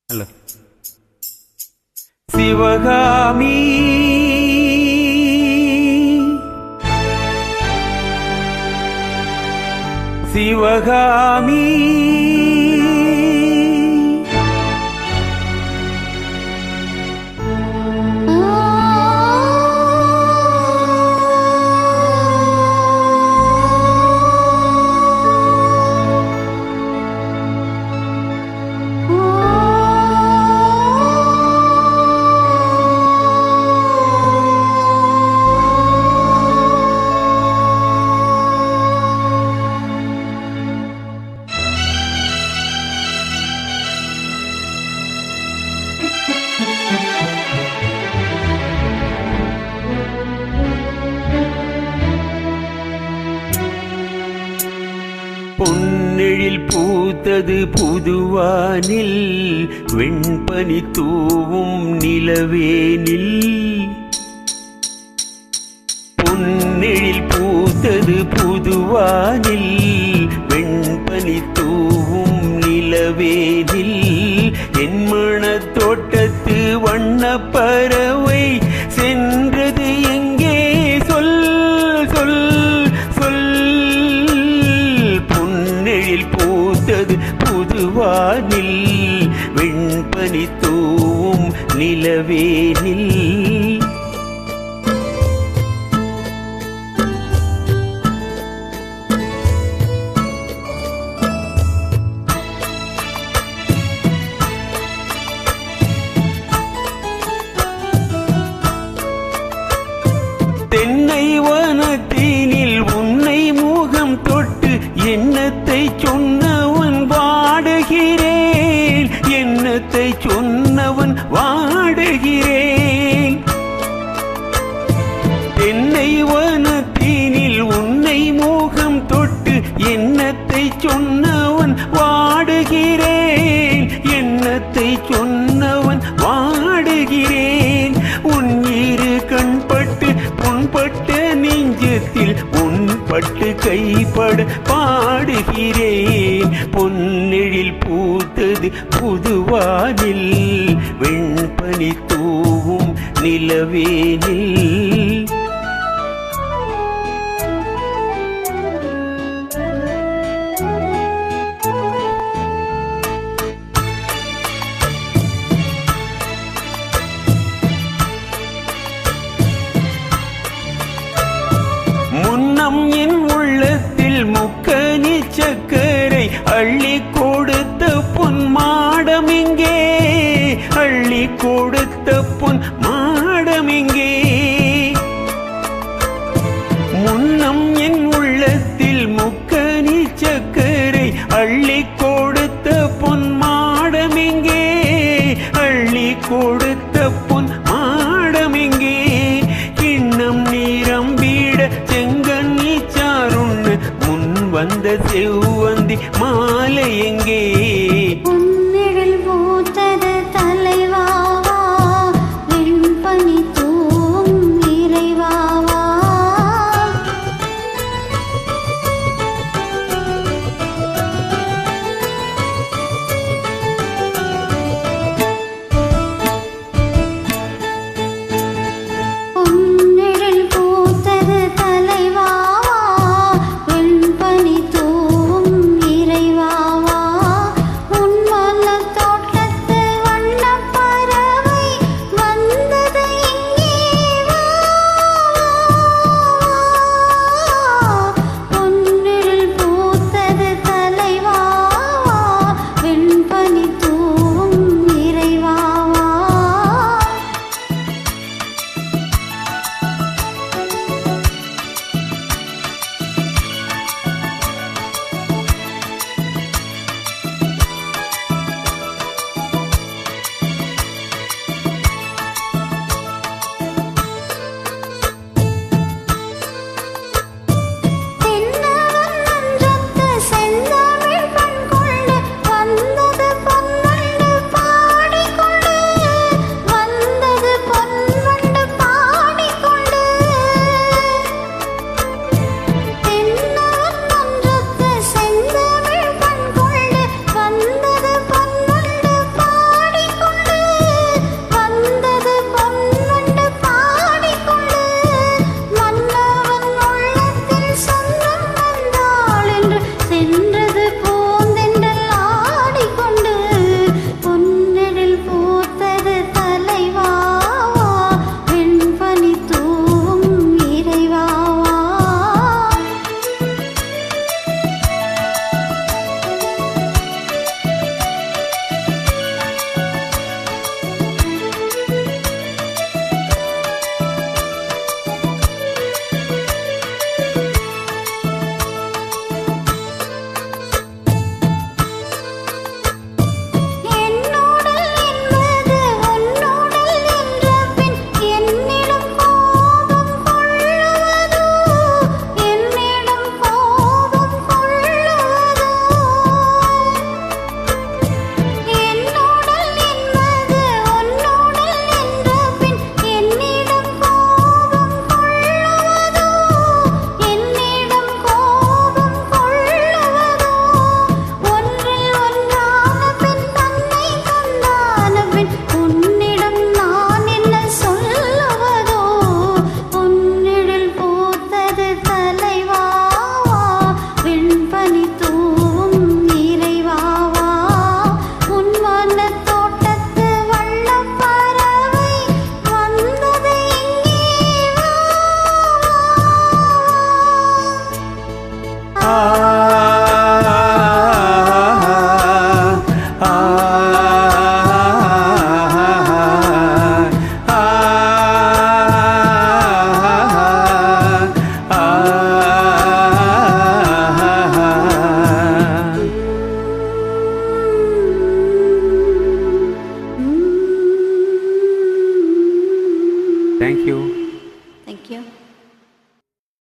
Hello. Sivakami Sivakami பொன்னெழில் பூத்தது புதுவானில், வெண்பனி தூவும் நிலவேனில். பொன்னெழில் பூத்தது புதுவானில், வெண்பனி தூவும் நிலவேனில். என் மனத் தோட்டத்து வண்ணப் பறவை சென்றது எங்கே? சொல் சொல் சொல். பொன்னெழில் பூத்தது புதுவானில், வெண்பனி தூவும் நிலவேனில். தென்னை வனத்தினில் உன்னை முகம் தொட்டு எண்ணத்தை சொன்னவன் வாடுகிறேன், எண்ணத்தை சொன்னவன் வாடுகிறேன். தென்னை வனத்தினில் உன்னை முகம் தொட்டு எண்ணத்தை சொன்னவன் வாடுகிறேன், எண்ணத்தை சொன்னவன் வாடுகிறேன். உன் இரு கண்பட்டு புண்பட்ட நெஞ்சத்தில் உன்பட்டு கைப்பட பாடுகிறேன். பொன்னெழில் பூத்தது புதுவானில், வெண்பனி தூவும் நிலவேனில். முன்னம் என் உள்ளத்தில் முக்கனி சக்கரை அள்ளி கொடுத்த பொன் மாடம் எங்கே? அள்ளி கொடுத்த பொன் மாடம் எங்கே? முன்னம் என் உள்ளத்தில் முக்கனி சக்கரை அள்ளி கொடுத்த பொன் மாடம் எங்கே? அள்ளி கொடுத்த பொன் மாடம் எங்கே? கிண்ணம் நீரம்பிட செங்கண்ணி சாருண்ண முன் வந்த செவ்வந்தி மாலை எங்கே? பொன்னெழில் பூத்தது தலைவாவா, வெண்பனி தூவும் இறைவாவா. பொன்னெழில் பூத்தது தலைவாவா, வெண்பனி தூவும் இறைவாவா. தேங்க்யூ. தேங்க்யூ.